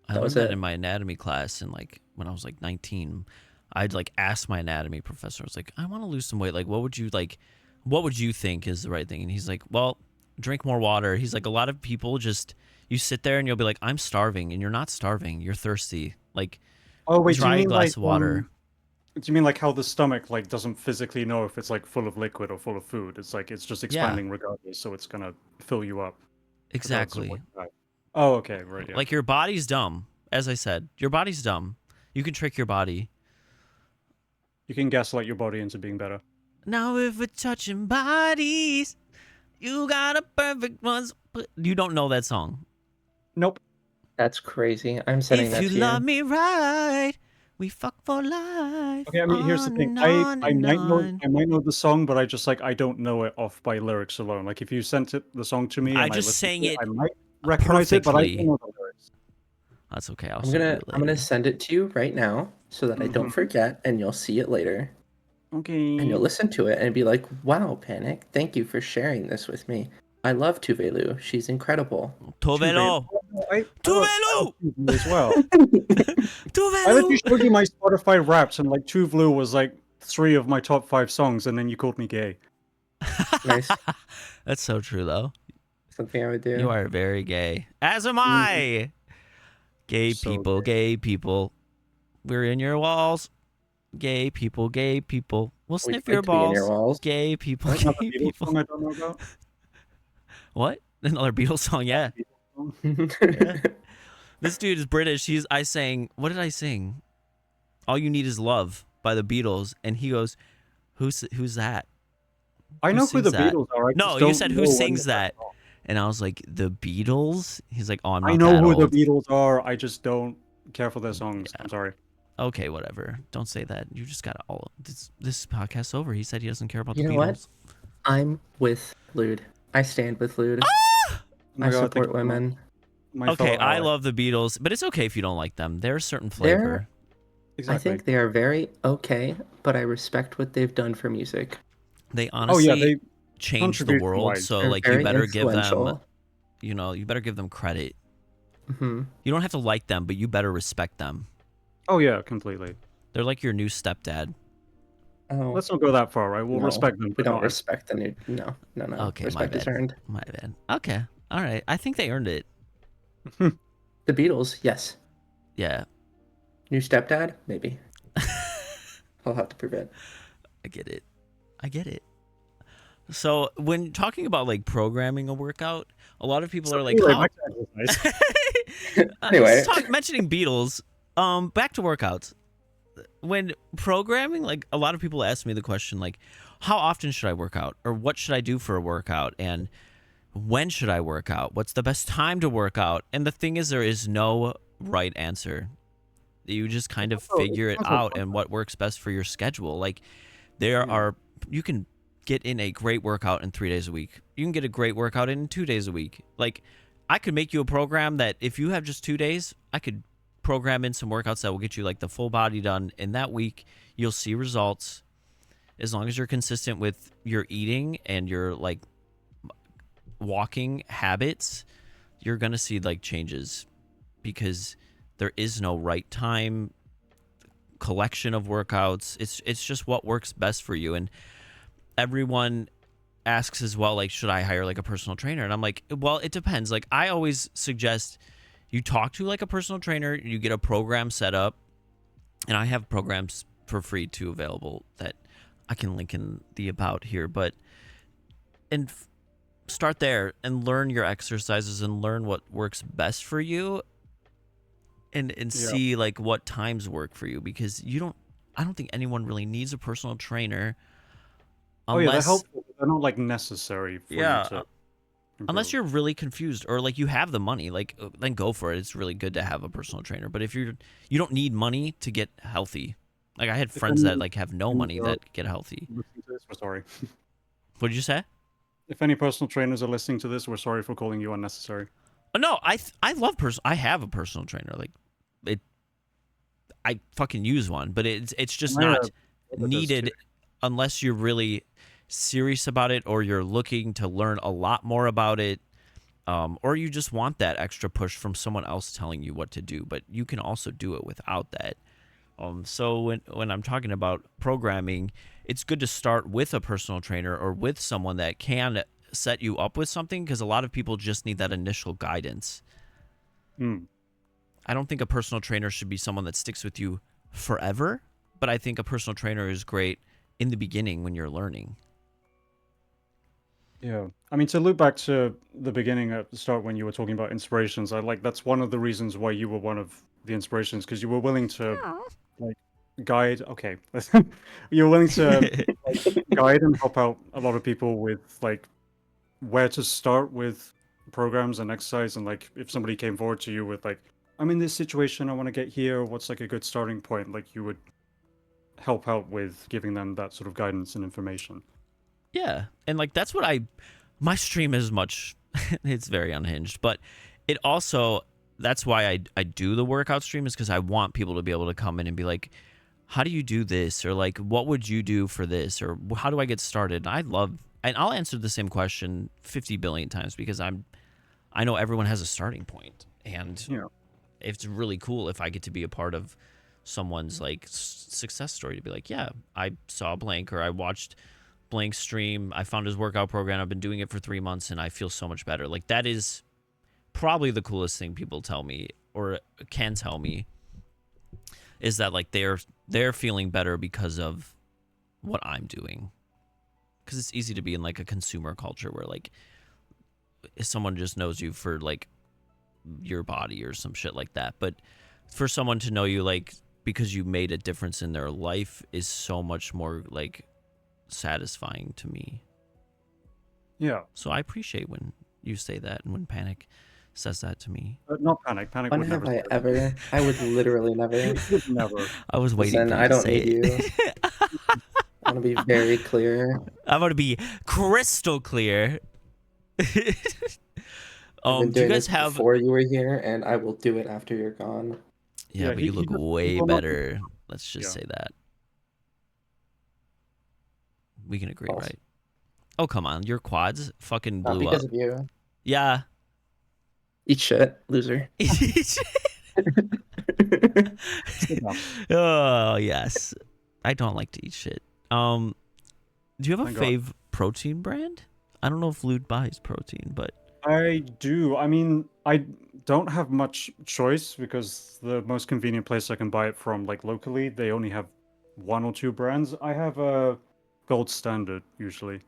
I that learned was that it. in my anatomy class, and like when I was like 19, I'd like ask my anatomy professor, I was like, I want to lose some weight. Like, what would you think is the right thing? And he's like, well, drink more water. He's like, a lot of people just, you sit there and you'll be like, I'm starving, and you're not starving. You're thirsty. Like, Oh wait, do you try a mean glass like of water. do you mean like how the stomach like doesn't physically know if it's like full of liquid or full of food? It's like it's just expanding regardless, so it's gonna fill you up. regardless of Exactly. what you have. Oh, okay, right. Yeah. Like your body's dumb. As I said, your body's dumb. You can trick your body. You can gaslight your body into being better. Now if we're touching bodies, you got a perfect one. You don't know that song. Nope. That's crazy. I'm sending If that you to you. love me right, we fuck for life. Okay, I mean, here's the On thing. and I on and on. might know the song, but I just like I don't know it off by lyrics alone. Like if you sent the song to me I and I just listened sang to it, it I might recognize it, but I perfectly. don't know the lyrics. That's okay. I'll I'm send gonna it I'm gonna later. send it to you right now so that I don't Mhm. forget, and you'll see it later. Okay. And you'll listen to it and be like, wow, Panic, thank you for sharing this with me. I love Tuvelu. She's incredible. Tovelo. I Tuvelu! Tuvelu as well. I let you Tuvelu. showed you my Spotify Wrapped, and like Tuvelu was like 3 of my top 5 songs, and then you called me gay. Nice. That's so true, though. Something I would do. You are very gay. As am Mm. I. Gay So people, gay people. We're in your walls. Gay people, gay people. We'll We'd sniff like your to be in your balls. walls. Gay people, That's not the gay Beatles people. song I don't know about. What? Another Beatles song? Yeah. This dude is British. I sang, what did I sing? All You Need Is Love by the Beatles. And he goes, who's that? I Who know who the sings that? Beatles are. I No, just you don't said know who when sings they're that? And I was like, the Beatles? He's like, oh, I'm not I know that who old. the Beatles are. I just don't care for their songs. Yeah. I'm sorry. Okay, whatever. Don't say that. You just got all this podcast's over. He said he doesn't care about You the know what? Beatles. I'm with Lude. I stand with Lude. Ah! Oh my I God, thank support you very much. women. my Okay, fellow I ally. love the Beatles, but it's okay if you don't like them. They're a certain They're flavor. I Exactly. think they are very okay, but I respect what they've done for music. They Oh yeah, honestly they changed the contribution world, wise. so They're like you very better give them, influential. you better give them credit. Hmm. You don't have to like them, but you better respect them. Oh yeah, completely. They're like your new stepdad. Oh, Let's not go that far, right? We'll no. respect them, We but don't not. respect the new. No, no, no. Okay, my Respect is bad. earned. My bad. Okay. All right. I think they earned it. The Beatles, yes. Yeah. New stepdad, maybe. I'll have to prove it. I get it. I get it. So when talking about like programming a workout, a lot of people are like, Anyway, "How?" back to exercise. Anyway. Mentioning Beatles. Back to workouts. When programming, like a lot of people ask me the question, like, "How often should I work out, or what should I do for a workout, and when should I work out? What's the best time to work out?" And the thing is, there is no right answer. You just kind of figure it out and what works best for your schedule. Like you can get in a great workout in 3 days a week. You can get a great workout in 2 days a week. Like I could make you a program that if you have just 2 days, I could program in some workouts that will get you like the full body done in that week. You'll see results as long as you're consistent with your eating and your like walking habits. You're going to see like changes because there is no right time collection of workouts. It's just what works best for you. And everyone asks as well, like, should I hire like a personal trainer? And I'm like, well, it depends. Like I always suggest you talk to like a personal trainer, you get a program set up, and I have programs for free too available that I can link in the about here. But and start there and learn your exercises and learn what works best for you, and Yeah. see like what times work for you, because I don't think anyone really needs a personal trainer Oh yeah, they're unless helpful. But they're not like necessary for you to unless improve. you're really confused or like you have the money, like then go for it. It's really good to have a personal trainer. But if you don't need money to get healthy. Like I had If friends that any like have no trainers money are that get healthy. listening to this, we're sorry. What did you say? If any personal trainers are listening to this, we're sorry for calling you unnecessary. Oh, no, I love I have a personal trainer. Like it, I fucking use one, but it's just My, not brother does needed too. unless you're really serious about it or you're looking to learn a lot more about it, or you just want that extra push from someone else telling you what to do. But you can also do it without that. So when I'm talking about programming, it's good to start with a personal trainer or with someone that can set you up with something, because a lot of people just need that initial guidance. Hmm. I don't think a personal trainer should be someone that sticks with you forever, but I think a personal trainer is great in the beginning when you're learning. Yeah. I mean, to loop back to the beginning at the start when you were talking about inspirations, I like that's one of the reasons why you were one of the inspirations, because you were willing to like guide. Okay, you were willing to like guide and help out a lot of people with like where to start with programs and exercise, and like if somebody came forward to you with like, I'm in this situation, I want to get here. What's like a good starting point? Like you would help out with giving them that sort of guidance and information. Yeah, and like that's what my stream is much it's very unhinged, but it also that's why I do the workout stream, is because I want people to be able to come in and be like, how do you do this, or like what would you do for this, or how do I get started? And I'll answer the same question 50 billion times, because I know everyone has a starting point, and Yeah. it's really cool if I get to be a part of someone's like success story, to be like, yeah, I saw Blank, or I watched Blank stream, I found his workout program, I've been doing it for 3 months and I feel so much better. Like that is probably the coolest thing people tell me or can tell me, is that like they're feeling better because of what I'm doing. Because it's easy to be in like a consumer culture where like if someone just knows you for like your body or some shit like that, but for someone to know you like because you made a difference in their life is so much more like satisfying to me. Yeah. So I appreciate when you say that and when Panic says that to me. Not Panic. Panic When would have never I say that. ever? I would literally never. Would never. I was waiting Listen, for you I to don't say need it. you. I want to be very clear. I'm gonna be crystal clear. I've been Do you doing guys this have? before you were here, and I will do it after you're gone. Yeah, Yeah, but you he look does, he way will not. better. Let's just Yeah. say that. We can agree, False. right? Oh, come on. Your quads fucking Not blew up. because of you. Yeah. Eat shit, loser. Oh, yes. I don't like to eat shit. Do you have a Thank God. fave protein brand? I don't know if Lude buys protein, but I do. I mean, I don't have much choice because the most convenient place I can buy it from, like locally, they only have one or two brands. I have a Gold Standard usually.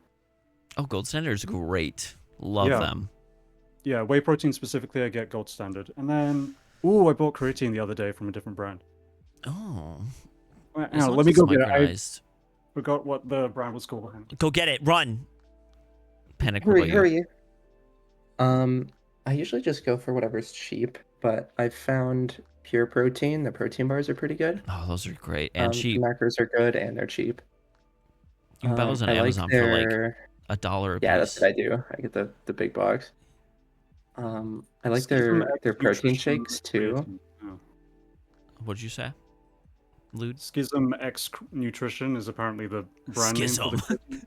oh, Gold Standard is great. Love Yeah. them. Yeah, whey protein specifically, I get Gold Standard, and then I bought creatine the other day from a different brand. Oh, Hang as on, long let as me it's go get it. I micronized. forgot what the brand was called. Go get it. Run. Panic. What about you? Hurry. I usually just go for whatever's cheap, but I've found Pure Protein. The protein bars are pretty good. Oh, those are great and The cheap. macros are good and they're cheap. You can buy those on I like Amazon for like their $1 a yeah, that's piece. what I do. I get the big box. I like Schism their X protein Nutrition shakes too. creatine. Oh. What'd you say, Lude? Schism X Nutrition is apparently the brand name for the Schism. creatine.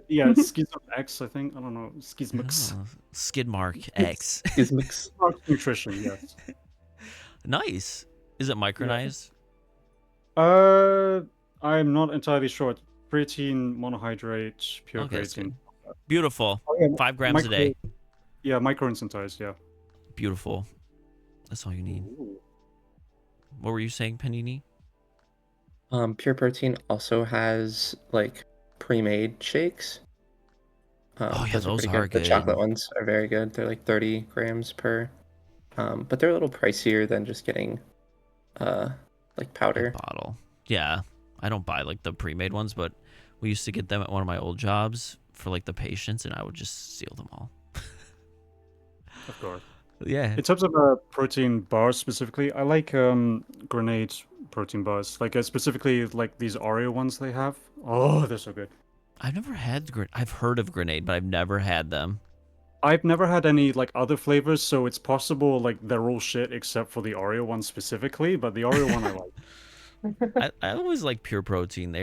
Yeah, it's Schism X, I think. I don't know. Schismix. Oh, Skidmark X. Gizmix. Nutrition, yes. Nice. Is it micronized? I'm not entirely sure. It's creatine monohydrate, pure Okay, that's creatine. good. Beautiful. Oh, yeah, 5 grams a day. Yeah, micro-instantized, yeah. Beautiful. That's all you need. What were you saying, Panini? Pure Protein also has like pre-made shakes. Oh, yeah, Those those pretty are The chocolate good. ones are very good. They're like 30 grams per. But they're a little pricier than just getting like A powder. bottle. Yeah. I don't buy like the pre-made ones, but we used to get them at one of my old jobs for like the patients, and I would just steal them all. Of course. Yeah. In terms of protein bars specifically, I like Grenade protein bars. Like specifically like these Oreo ones they have. Oh, they're so good. I've never had I've heard of Grenade, but I've never had them. I've never had any like other flavors, so it's possible like they're all shit except for the Oreo one specifically, but the Oreo one I like. I always like Pure Protein.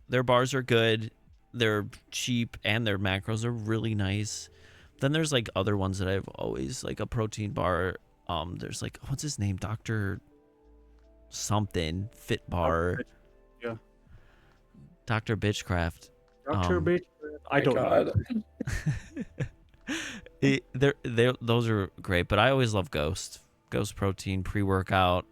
Their bars are good. They're cheap and their macros are really nice. Then there's like other ones that I've always like a protein bar. There's like what's his name? Dr. something Fit Bar. Yeah. Dr. Bitchcraft. Dr. Bitch, I My don't God. know. Those are great, but I always love Ghost protein pre-workout.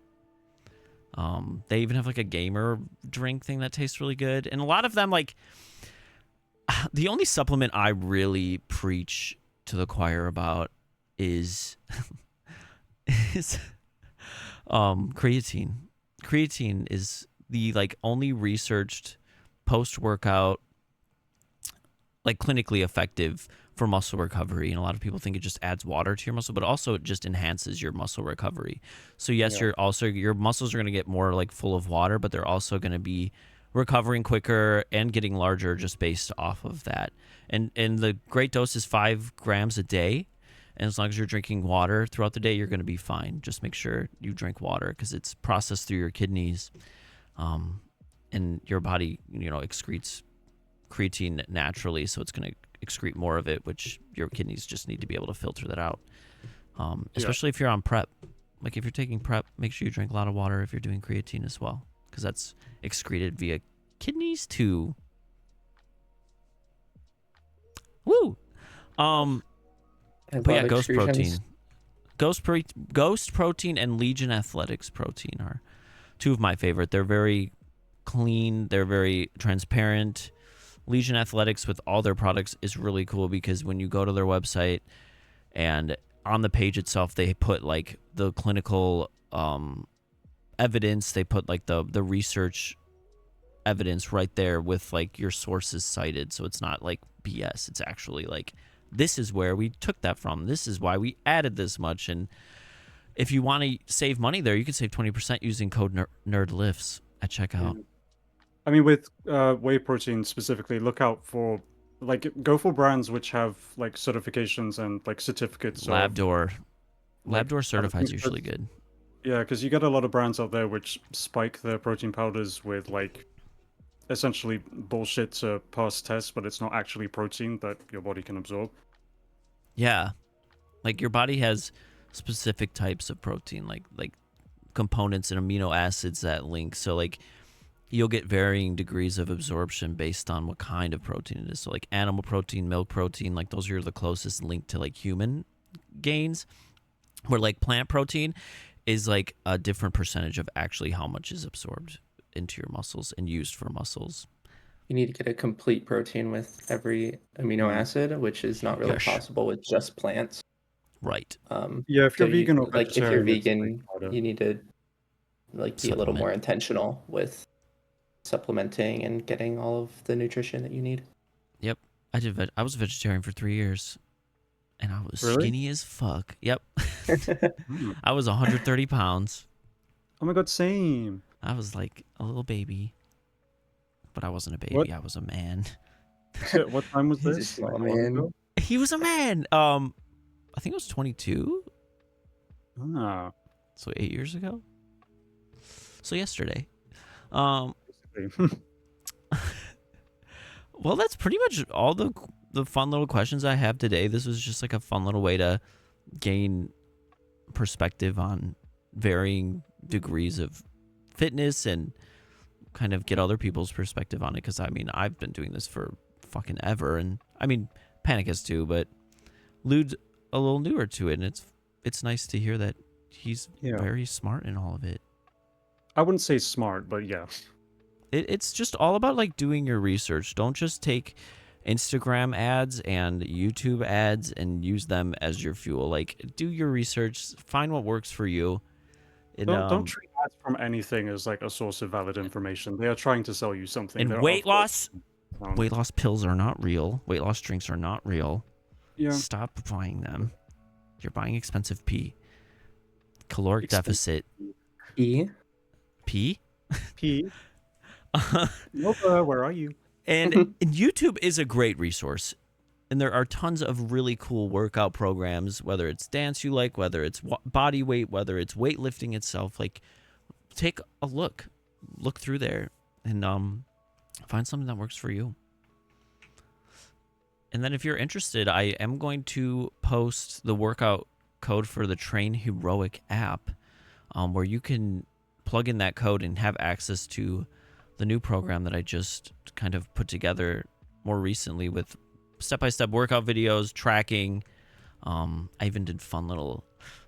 They even have like a gamer drink thing that tastes really good, and a lot of them like the only supplement I really preach to the choir about is is creatine. Creatine is the like only researched post-workout like clinically effective for muscle recovery, and a lot of people think it just adds water to your muscle, but also it just enhances your muscle recovery. So yes, Yeah. your muscles are going to get more like full of water, but they're also going to be recovering quicker and getting larger just based off of that. And the great dose is 5 grams a day, and as long as you're drinking water throughout the day, you're going to be fine. Just make sure you drink water because it's processed through your kidneys, and your body excretes creatine naturally, so it's going to excrete more of it, which your kidneys just need to be able to filter that out. Especially if you're on prep. Like if you're taking prep, make sure you drink a lot of water if you're doing creatine as well, because that's excreted via kidneys too. Woo! I But yeah, love Ghost Protein. excretions. Ghost Protein and Legion Athletics Protein are two of my favorite. They're very clean. They're very transparent. Legion Athletics with all their products is really cool because when you go to their website and on the page itself, they put like the clinical evidence. They put like the research evidence right there with like your sources cited. So it's not like BS. It's actually like, this is where we took that from. This is why we added this much. And if you want to save money there, you can save 20% using code NerdLifts at checkout. I mean, with whey protein specifically, look out for like go for brands which have like certifications and like certificates of Labdoor. like Labdoor other certified is things. usually good. Yeah, because you get a lot of brands out there which spike their protein powders with like essentially bullshit to pass tests, but it's not actually protein that your body can absorb. Yeah. Like your body has specific types of protein, like components and amino acids that link. So like you'll get varying degrees of absorption based on what kind of protein it is. So like animal protein, milk protein, like those are the closest linked to like human gains. Where like plant protein is like a different percentage of actually how much is absorbed into your muscles and used for muscles. You need to get a complete protein with every amino Mm. acid, which is not really Yes. possible with just plants. Right. Yeah, if you're So vegan or like if you're vegetarian, it's like vegan, harder. you need to like be a little Supplement. more intentional with supplementing and getting all of the nutrition that you need. Yep. I was a vegetarian for 3 years and I was Really? skinny as fuck. Yep. Mm. I was 130 pounds. Oh my god, same. I was like a little baby. But I wasn't a baby. What? I was a man. Shit, what time was He's a this? small Like, how long man. ago? He was a man. I think it was 22. Ah, So 8 years ago. So yesterday. Um basically. well, that's pretty much all the fun little questions I have today. This was just like a fun little way to gain perspective on varying degrees of fitness and kind of get other people's perspective on it. Because I mean, I've been doing this for fucking ever, and I mean, Panic has too, but Lude's a little newer to it, and it's nice to hear that he's Yeah. very smart in all of it. I wouldn't say smart, but yeah. It's just all about like doing your research. Don't just take Instagram ads and YouTube ads and use them as your fuel. Like, do your research, find what works for you. And, Don't treat ads from anything as like a source of valid information. They are trying to sell you something. and There are, weight of course, loss, weight loss pills are not real. Weight loss drinks are not real. Yeah. Stop buying them. You're buying expensive pee. Caloric Expensive. deficit. E. Pee? P. Nova, where are you? And YouTube is a great resource. And there are tons of really cool workout programs, whether it's dance you like, whether it's body weight, whether it's weightlifting itself. Like, take a look through there, and find something that works for you. And then if you're interested, I am going to post the workout code for the Train Heroic app, where you can plug in that code and have access to the new program that I just kind of put together more recently with step-by-step workout videos, tracking. I even did fun little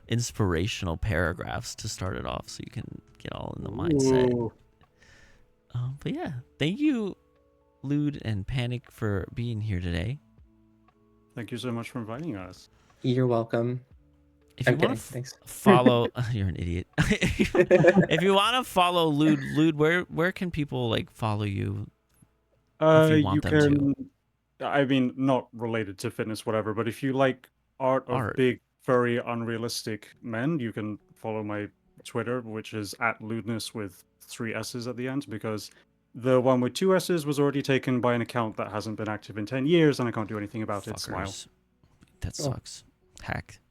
inspirational paragraphs to start it off so you can get all in the mindset. Ooh. But yeah, thank you, Lude and Panic, for being here today. Thank you so much for inviting us. You're welcome. If you I'm want kidding. to Thanks. follow, you're an idiot. If you want to follow Lude, where can people like follow you? If you want You them to. can. I mean, not related to fitness, whatever. But if you like art of Art. big, furry, unrealistic men, you can follow my Twitter, which is @lewdness with 3 S's at the end, because the one with 2 S's was already taken by an account that hasn't been active in 10 years, and I can't do anything about it. Smile. Fuckers. That Oh. sucks. Hack.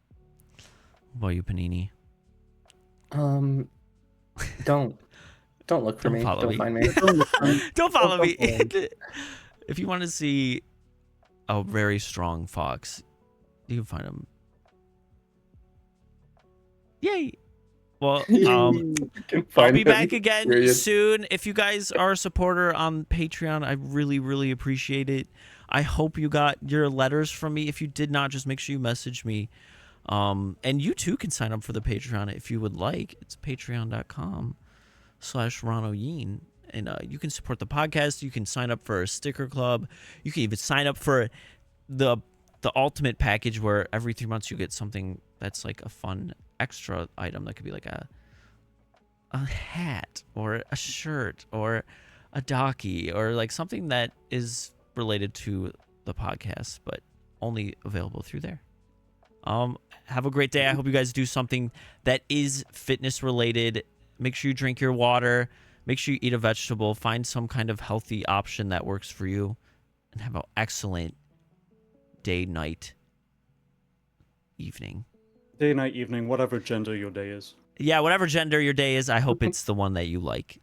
What about you, Panini? Don't look for Don't me. follow Don't me. find me. Don't follow Don't me. follow If you want to see a very strong fox, you can find him. Yay! Well, You can I'll find be him, back again period. soon. If you guys are a supporter on Patreon, I really, really appreciate it. I hope you got your letters from me. If you did not, just make sure you message me. And you too can sign up for the Patreon if you would like. It's patreon.com/RonoYeen. And you can support the podcast. You can sign up for a sticker club. You can even sign up for the ultimate package where every 3 months you get something that's like a fun extra item that could be like a hat or a shirt or a docky or like something that is related to the podcast but only available through there. Have a great day. I hope you guys do something that is fitness related. Make sure you drink your water. Make sure you eat a vegetable. Find some kind of healthy option that works for you. and have an excellent day, night, evening. Day, night, evening, whatever gender your day is. Yeah, whatever gender your day is, I hope it's the one that you like.